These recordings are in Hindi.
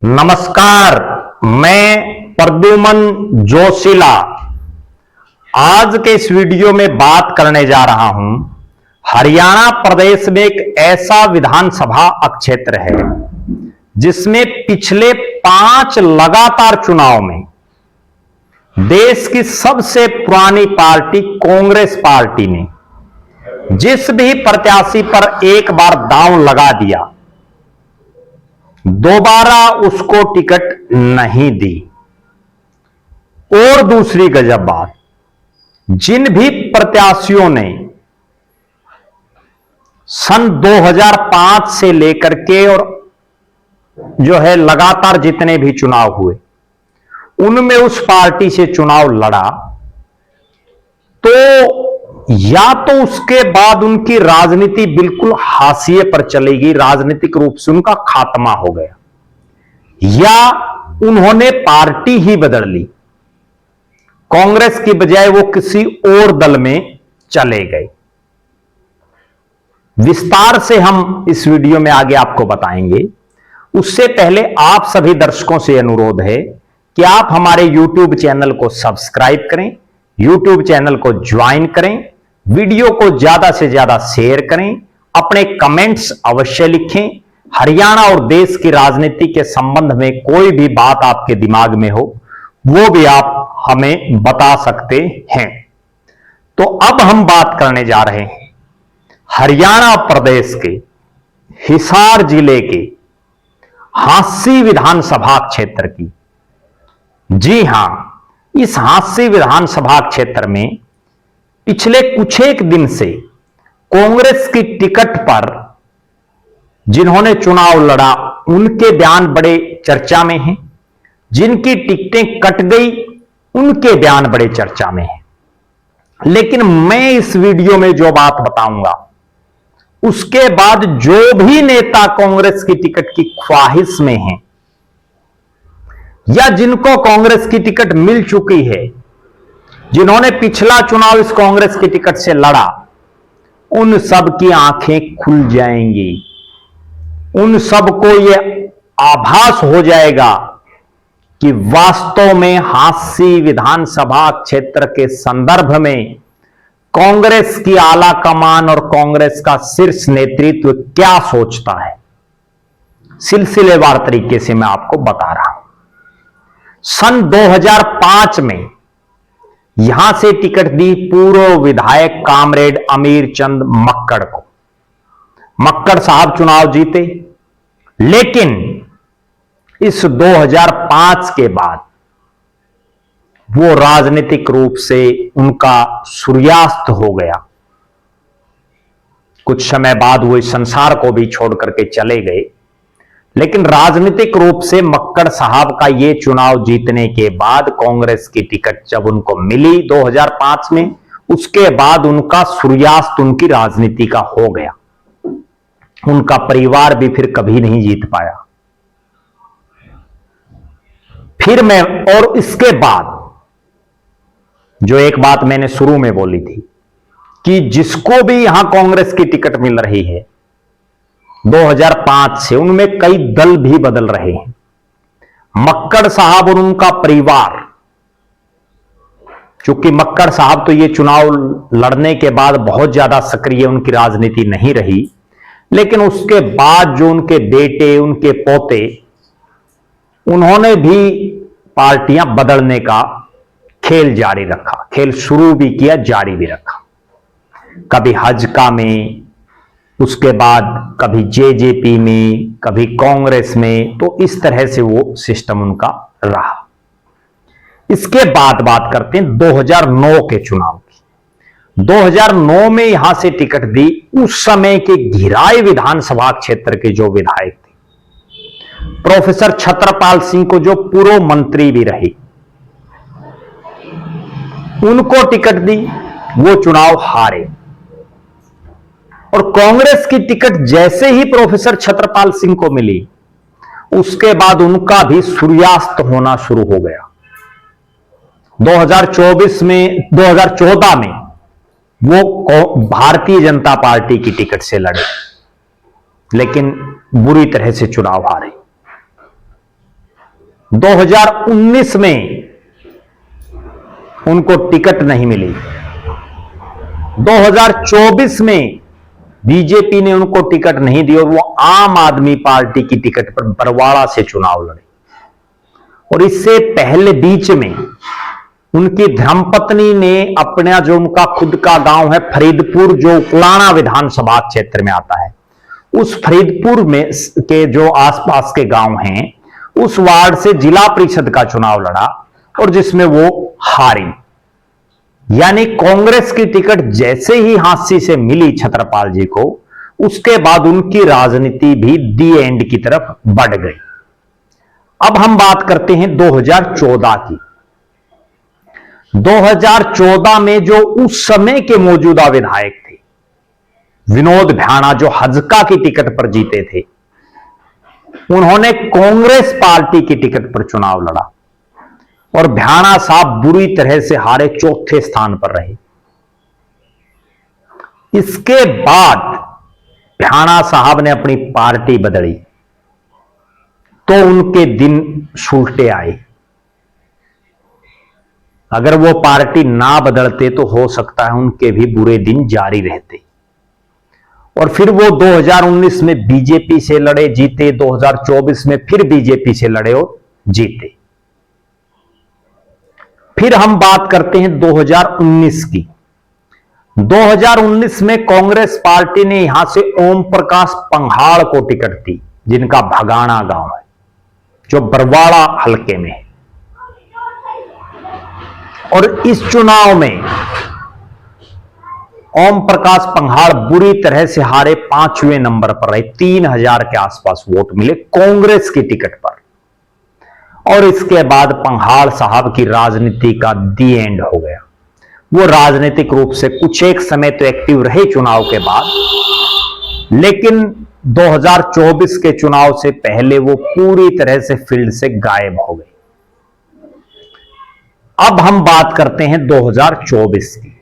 नमस्कार, मैं प्रद्युमन जोशीला आज के इस वीडियो में बात करने जा रहा हूं। हरियाणा प्रदेश में एक ऐसा विधानसभा क्षेत्र है जिसमें पिछले 5 लगातार चुनाव में देश की सबसे पुरानी पार्टी कांग्रेस पार्टी ने जिस भी प्रत्याशी पर एक बार दांव लगा दिया, दोबारा उसको टिकट नहीं दी। और दूसरी गजब बात, जिन भी प्रत्याशियों ने सन 2005 से लेकर के और जो है लगातार जितने भी चुनाव हुए उनमें उस पार्टी से चुनाव लड़ा, तो या तो उसके बाद उनकी राजनीति बिल्कुल हाशिए पर चलेगी, राजनीतिक रूप से उनका खात्मा हो गया, या उन्होंने पार्टी ही बदल ली, कांग्रेस की बजाय वो किसी और दल में चले गए। विस्तार से हम इस वीडियो में आगे आपको बताएंगे। उससे पहले आप सभी दर्शकों से अनुरोध है कि आप हमारे YouTube चैनल को सब्सक्राइब करें, YouTube चैनल को ज्वाइन करें, वीडियो को ज्यादा से ज्यादा शेयर करें, अपने कमेंट्स अवश्य लिखें। हरियाणा और देश की राजनीति के संबंध में कोई भी बात आपके दिमाग में हो वो भी आप हमें बता सकते हैं। तो अब हम बात करने जा रहे हैं हरियाणा प्रदेश के हिसार जिले के हांसी विधानसभा क्षेत्र की। जी हां, इस हांसी विधानसभा क्षेत्र में पिछले कुछ एक दिन से कांग्रेस की टिकट पर जिन्होंने चुनाव लड़ा उनके बयान बड़े चर्चा में हैं, जिनकी टिकटें कट गई उनके बयान बड़े चर्चा में हैं। लेकिन मैं इस वीडियो में जो बात बताऊंगा उसके बाद जो भी नेता कांग्रेस की टिकट की ख्वाहिश में हैं या जिनको कांग्रेस की टिकट मिल चुकी है, जिन्होंने पिछला चुनाव इस कांग्रेस की टिकट से लड़ा, उन सब की आंखें खुल जाएंगी। उन सबको यह आभास हो जाएगा कि वास्तव में हांसी विधानसभा क्षेत्र के संदर्भ में कांग्रेस की आला कमान और कांग्रेस का शीर्ष नेतृत्व क्या सोचता है। सिलसिलेवार तरीके से मैं आपको बता रहा हूं। सन 2005 में यहां से टिकट दी पूर्व विधायक कामरेड अमीर चंद मक्कड़ को। मक्कड़ साहब चुनाव जीते, लेकिन इस 2005 के बाद वो राजनीतिक रूप से उनका सूर्यास्त हो गया। कुछ समय बाद वो इस संसार को भी छोड़ करके चले गए। लेकिन राजनीतिक रूप से मक्कड़ साहब का ये चुनाव जीतने के बाद कांग्रेस की टिकट जब उनको मिली 2005 में, उसके बाद उनका सूर्यास्त उनकी राजनीति का हो गया। उनका परिवार भी फिर कभी नहीं जीत पाया। फिर मैं और इसके बाद जो एक बात मैंने शुरू में बोली थी कि जिसको भी यहां कांग्रेस की टिकट मिल रही है 2005 से, उनमें कई दल भी बदल रहे हैं। मक्कड़ साहब और उनका परिवार, चूंकि मक्कड़ साहब तो ये चुनाव लड़ने के बाद बहुत ज्यादा सक्रिय उनकी राजनीति नहीं रही, लेकिन उसके बाद जो उनके बेटे, उनके पोते, उन्होंने भी पार्टियां बदलने का खेल जारी रखा। खेल शुरू भी किया, जारी भी रखा। कभी हजका में, उसके बाद कभी जेजेपी में, कभी कांग्रेस में, तो इस तरह से वो सिस्टम उनका रहा। इसके बाद बात करते हैं 2009 के चुनाव की। 2009 में यहां से टिकट दी उस समय के घिराई विधानसभा क्षेत्र के जो विधायक थे, प्रोफेसर छत्रपाल सिंह को, जो पूर्व मंत्री भी रहे, उनको टिकट दी। वो चुनाव हारे और कांग्रेस की टिकट जैसे ही प्रोफेसर छत्रपाल सिंह को मिली उसके बाद उनका भी सूर्यास्त होना शुरू हो गया। 2014 में वो भारतीय जनता पार्टी की टिकट से लड़े, लेकिन बुरी तरह से चुनाव हारे। 2019 में उनको टिकट नहीं मिली। 2024 में बीजेपी ने उनको टिकट नहीं दी और वो आम आदमी पार्टी की टिकट पर बरवाड़ा से चुनाव लड़े। और इससे पहले बीच में उनकी धर्मपत्नी ने अपना जो उनका खुद का गांव है फरीदपुर, जो उकलाना विधानसभा क्षेत्र में आता है, उस फरीदपुर में के जो आसपास के गांव हैं, उस वार्ड से जिला परिषद का चुनाव लड़ा और जिसमें वो हारी। यानी कांग्रेस की टिकट जैसे ही हाथी से मिली छतरपाल जी को, उसके बाद उनकी राजनीति भी दी एंड की तरफ बढ़ गई। अब हम बात करते हैं 2014 की। 2014 में जो उस समय के मौजूदा विधायक थे विनोद भ्याणा, जो हजका की टिकट पर जीते थे, उन्होंने कांग्रेस पार्टी की टिकट पर चुनाव लड़ा और भ्याणा साहब बुरी तरह से हारे, चौथे स्थान पर रहे। इसके बाद भ्याणा साहब ने अपनी पार्टी बदली तो उनके दिन सुलटे आए। अगर वो पार्टी ना बदलते तो हो सकता है उनके भी बुरे दिन जारी रहते। और फिर वो 2019 में बीजेपी से लड़े, जीते। 2024 में फिर बीजेपी से लड़े और जीते। फिर हम बात करते हैं 2019 की। 2019 में कांग्रेस पार्टी ने यहां से ओम प्रकाश पंघाड़ को टिकट दी, जिनका भगाना गांव है, जो बरवाड़ा हलके में है। और इस चुनाव में ओम प्रकाश पंघाड़ बुरी तरह से हारे, 5वें नंबर पर रहे। 3000 के आसपास वोट मिले कांग्रेस की टिकट पर। और इसके बाद पंघाड़ साहब की राजनीति का दी एंड हो गया। वो राजनीतिक रूप से कुछ एक समय तो एक्टिव रहे चुनाव के बाद, लेकिन 2024 के चुनाव से पहले वो पूरी तरह से फील्ड से गायब हो गए। अब हम बात करते हैं 2024 की।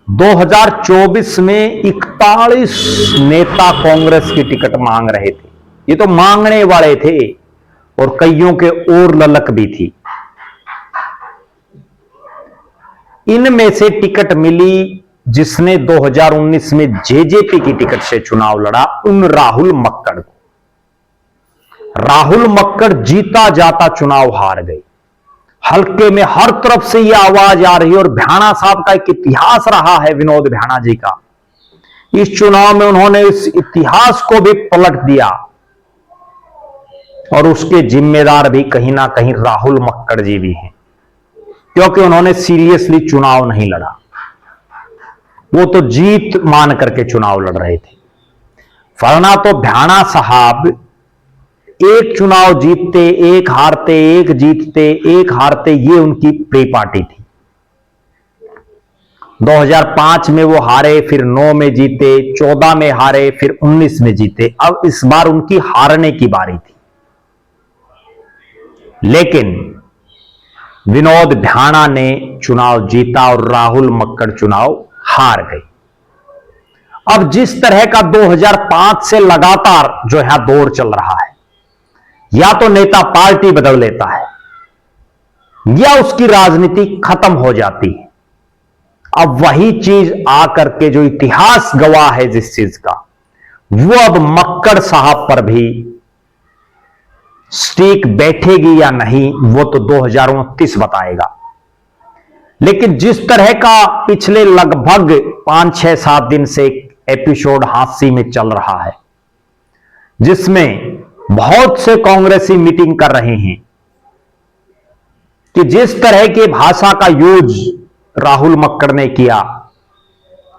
2024 में 41 नेता कांग्रेस की टिकट मांग रहे थे। ये तो मांगने वाले थे और कईयों के और ललक भी थी। इनमें से टिकट मिली जिसने 2019 में जेजेपी की टिकट से चुनाव लड़ा, उन राहुल मक्कड़ को। राहुल मक्कड़ जीता जाता चुनाव हार गए। हल्के में हर तरफ से यह आवाज आ रही है। और भ्याणा साहब का एक इतिहास रहा है, विनोद भ्याणा जी का। इस चुनाव में उन्होंने इस इतिहास को भी पलट दिया और उसके जिम्मेदार भी कहीं ना कहीं राहुल मक्कड़ जी भी हैं, क्योंकि उन्होंने सीरियसली चुनाव नहीं लड़ा। वो तो जीत मान करके चुनाव लड़ रहे थे। वरना तो भ्याणा साहब एक चुनाव जीतते, एक हारते, एक जीतते, एक हारते, ये उनकी प्री पार्टी थी। 2005 में वो हारे, फिर 9 में जीते, 14 में हारे, फिर 19 में जीते। अब इस बार उनकी हारने की बारी थी। लेकिन विनोद भ्याणा ने चुनाव जीता और राहुल मक्कड़ चुनाव हार गए। अब जिस तरह का 2005 से लगातार जो यहां दौर चल रहा है, या तो नेता पार्टी बदल लेता है या उसकी राजनीति खत्म हो जाती है। अब वही चीज आकर के जो इतिहास गवाह है जिस चीज का, वो अब मक्कड़ साहब पर भी स्टिक बैठेगी या नहीं, वो तो 2029 बताएगा। लेकिन जिस तरह का पिछले लगभग 5-6-7 दिन से एपिसोड हादसी में चल रहा है, जिसमें बहुत से कांग्रेसी मीटिंग कर रहे हैं कि जिस तरह की भाषा का यूज राहुल मक्कड़ ने किया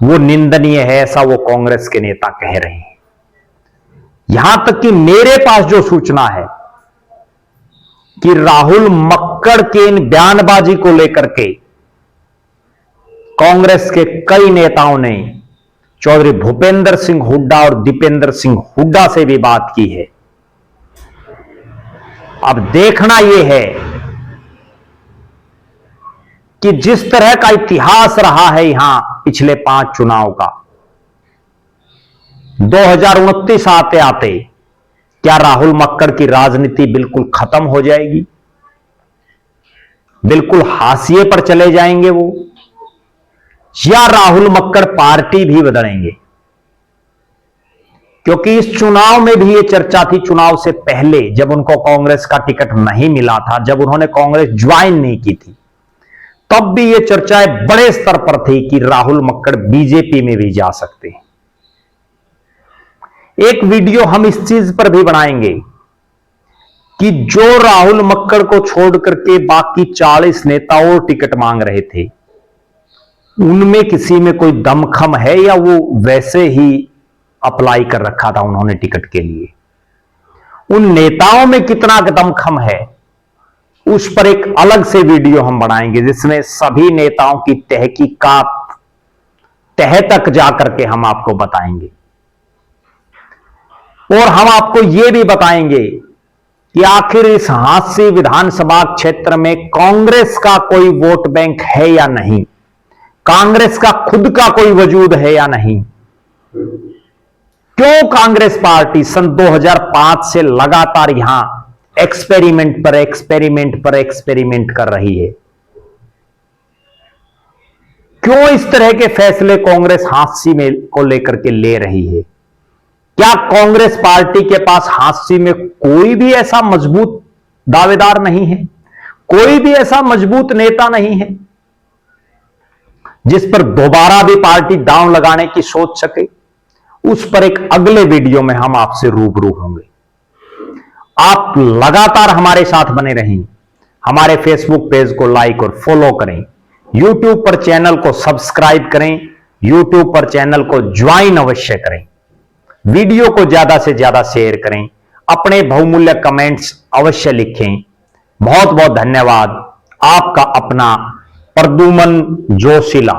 वो निंदनीय है, ऐसा वो कांग्रेस के नेता कह रहे हैं। यहां तक कि मेरे पास जो सूचना है कि राहुल मक्कड़ के इन बयानबाजी को लेकर के कांग्रेस के कई नेताओं ने चौधरी भूपेंद्र सिंह हुड्डा और दीपेंद्र सिंह हुड्डा से भी बात की है। अब देखना यह है कि जिस तरह का इतिहास रहा है यहां पिछले 5 चुनाव का, 2029 आते आते क्या राहुल मक्कड़ की राजनीति बिल्कुल खत्म हो जाएगी? बिल्कुल हाशिए पर चले जाएंगे वो, या राहुल मक्कड़ पार्टी भी बदलेंगे? क्योंकि इस चुनाव में भी ये चर्चा थी, चुनाव से पहले जब उनको कांग्रेस का टिकट नहीं मिला था, जब उन्होंने कांग्रेस ज्वाइन नहीं की थी, तब भी ये चर्चाएं बड़े स्तर पर थी कि राहुल मक्कड़ बीजेपी में भी जा सकते हैं। एक वीडियो हम इस चीज पर भी बनाएंगे कि जो राहुल मक्कड़ को छोड़ करके बाकी 40 नेता और टिकट मांग रहे थे, उनमें किसी में कोई दमखम है या वो वैसे ही अप्लाई कर रखा था उन्होंने टिकट के लिए? उन नेताओं में कितना दमखम है, उस पर एक अलग से वीडियो हम बनाएंगे, जिसमें सभी नेताओं की तहकीकात तह तक जाकर के हम आपको बताएंगे। और हम आपको यह भी बताएंगे कि आखिर इस हांसी विधानसभा क्षेत्र में कांग्रेस का कोई वोट बैंक है या नहीं, कांग्रेस का खुद का कोई वजूद है या नहीं। क्यों कांग्रेस पार्टी सन 2005 से लगातार यहां एक्सपेरिमेंट पर एक्सपेरिमेंट कर रही है? क्यों इस तरह के फैसले कांग्रेस हांसी में को लेकर के ले रही है? क्या कांग्रेस पार्टी के पास हांसी में कोई भी ऐसा मजबूत दावेदार नहीं है, कोई भी ऐसा मजबूत नेता नहीं है जिस पर दोबारा भी पार्टी दांव लगाने की सोच सके? उस पर एक अगले वीडियो में हम आपसे रूबरू होंगे। आप लगातार हमारे साथ बने रहें, हमारे फेसबुक पेज को लाइक और फॉलो करें, यूट्यूब पर चैनल को सब्सक्राइब करें, यूट्यूब पर चैनल को ज्वाइन अवश्य करें, वीडियो को ज्यादा से ज्यादा शेयर करें, अपने बहुमूल्य कमेंट्स अवश्य लिखें। बहुत बहुत धन्यवाद। आपका अपना प्रद्युमन जोशीला।